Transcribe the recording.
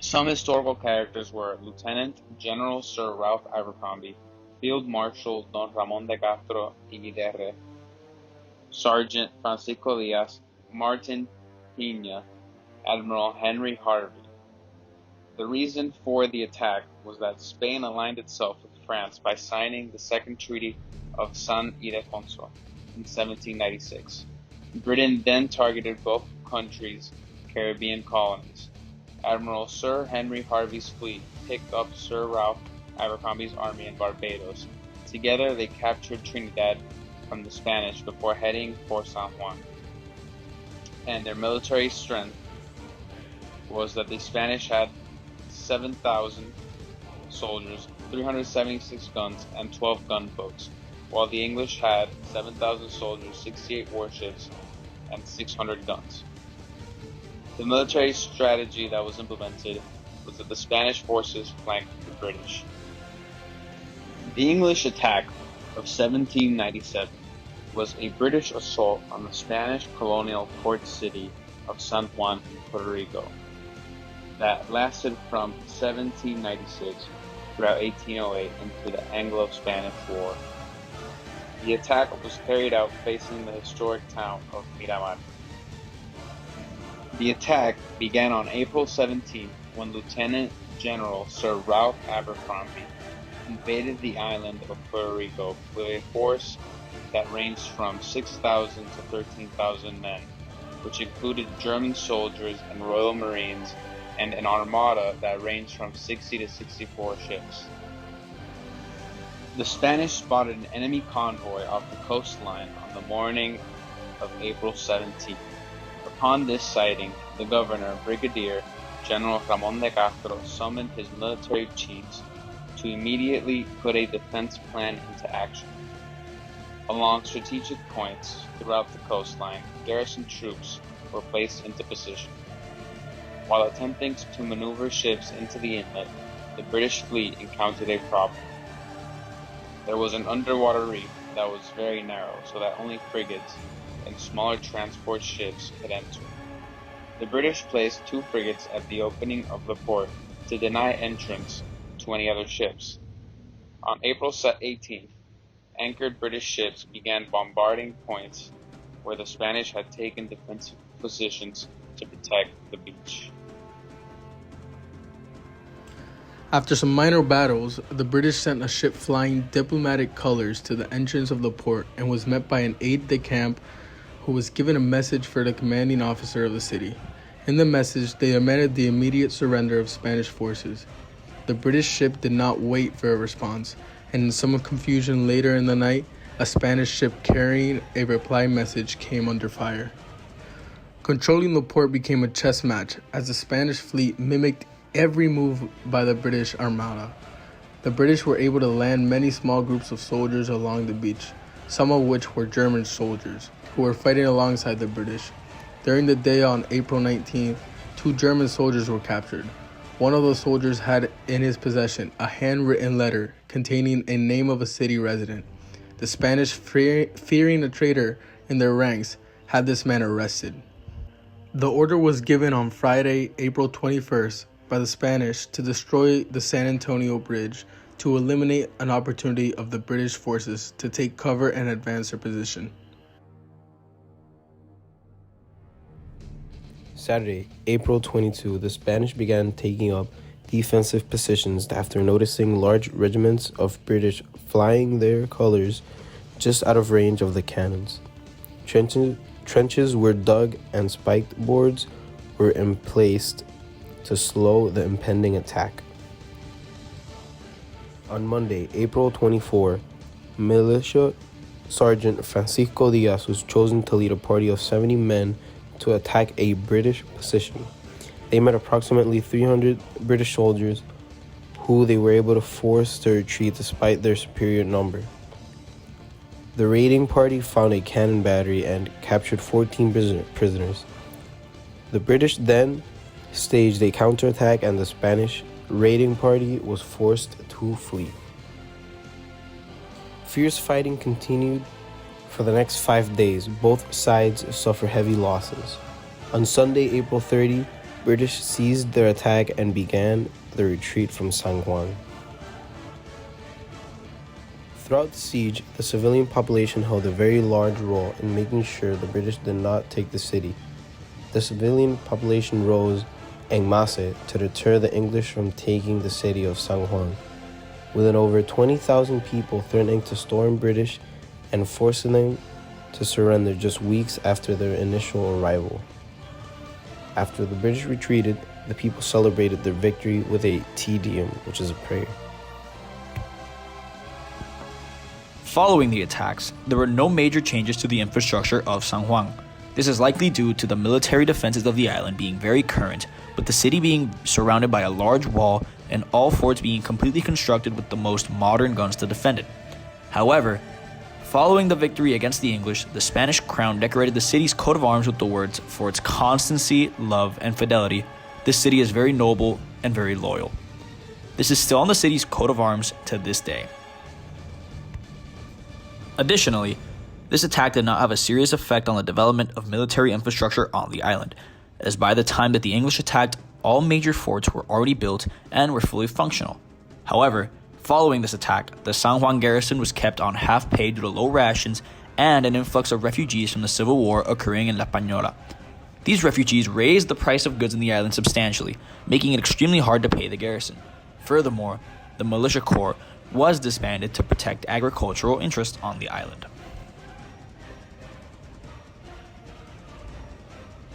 Some historical characters were Lieutenant General Sir Ralph Abercrombie, Field Marshal Don Ramon de Castro y Guidere, Sergeant Francisco Diaz, Martin Pina, Admiral Henry Harvey. The reason for the attack was that Spain aligned itself with France by signing the Second Treaty of San Ildefonso in 1796. Britain then targeted both countries' Caribbean colonies. Admiral Sir Henry Harvey's fleet picked up Sir Ralph Abercrombie's army in Barbados. Together they captured Trinidad from the Spanish before heading for San Juan. And their military strength was that the Spanish had 7,000 soldiers, 376 guns, and 12 gunboats, while the English had 7,000 soldiers, 68 warships, and 600 guns. The military strategy that was implemented was that the Spanish forces flanked the British. The English attack of 1797 was a British assault on the Spanish colonial port city of San Juan, Puerto Rico, that lasted from 1796 throughout 1808 into the Anglo-Spanish War. The attack was carried out facing the historic town of Miramar. The attack began on April 17 when Lieutenant General Sir Ralph Abercrombie invaded the island of Puerto Rico with a force that ranged from 6,000 to 13,000 men, which included German soldiers and Royal Marines, and an armada that ranged from 60 to 64 ships. The Spanish spotted an enemy convoy off the coastline on the morning of April 17th. Upon this sighting, the governor, Brigadier General Ramon de Castro, summoned his military chiefs to immediately put a defense plan into action. Along strategic points throughout the coastline, garrison troops were placed into position. While attempting to maneuver ships into the inlet, the British fleet encountered a problem. There was an underwater reef that was very narrow, so that only frigates and smaller transport ships could enter. The British placed 2 frigates at the opening of the port to deny entrance to any other ships. On April 18th, anchored British ships began bombarding points where the Spanish had taken defensive positions to protect the beach. After some minor battles, the British sent a ship flying diplomatic colors to the entrance of the port and was met by an aide-de-camp who was given a message for the commanding officer of the city. In the message, they demanded the immediate surrender of Spanish forces. The British ship did not wait for a response, and in some confusion later in the night, a Spanish ship carrying a reply message came under fire. Controlling the port became a chess match as the Spanish fleet mimicked every move by the British Armada. The British were able to land many small groups of soldiers along the beach, some of which were German soldiers, who were fighting alongside the British. During the day on April 19th, 2 German soldiers were captured. One of those soldiers had in his possession a handwritten letter containing a name of a city resident. The Spanish, fearing a traitor in their ranks, had this man arrested. The order was given on Friday, April 21st, by the Spanish to destroy the San Antonio Bridge to eliminate an opportunity of the British forces to take cover and advance their position. Saturday, April 22, the Spanish began taking up defensive positions after noticing large regiments of British flying their colors just out of range of the cannons. Trenches were dug and spiked boards were emplaced to slow the impending attack. On Monday, April 24, Militia Sergeant Francisco Diaz was chosen to lead a party of 70 men to attack a British position. They met approximately 300 British soldiers who they were able to force to retreat despite their superior number. The raiding party found a cannon battery and captured 14 prisoners. The British then staged a counterattack and the Spanish raiding party was forced to flee. Fierce fighting continued for the next 5 days. Both sides suffered heavy losses. On Sunday, April 30, British seized their attack and began the retreat from San Juan. Throughout the siege, the civilian population held a very large role in making sure the British did not take the city. The civilian population rose en masse to deter the English from taking the city of San Juan, with over 20,000 people threatening to storm British and forcing them to surrender just weeks after their initial arrival. After the British retreated, the people celebrated their victory with a Te Deum, which is a prayer. Following the attacks, there were no major changes to the infrastructure of San Juan. This is likely due to the military defenses of the island being very current, with the city being surrounded by a large wall and all forts being completely constructed with the most modern guns to defend it. However, following the victory against the English, the Spanish crown decorated the city's coat of arms with the words, "For its constancy, love, and fidelity, this city is very noble and very loyal." This is still on the city's coat of arms to this day. Additionally, this attack did not have a serious effect on the development of military infrastructure on the island, as by the time that the English attacked, all major forts were already built and were fully functional. However, following this attack, the San Juan garrison was kept on half pay due to low rations and an influx of refugees from the Civil War occurring in La Pañola. These refugees raised the price of goods in the island substantially, making it extremely hard to pay the garrison. Furthermore, the militia corps was disbanded to protect agricultural interests on the island.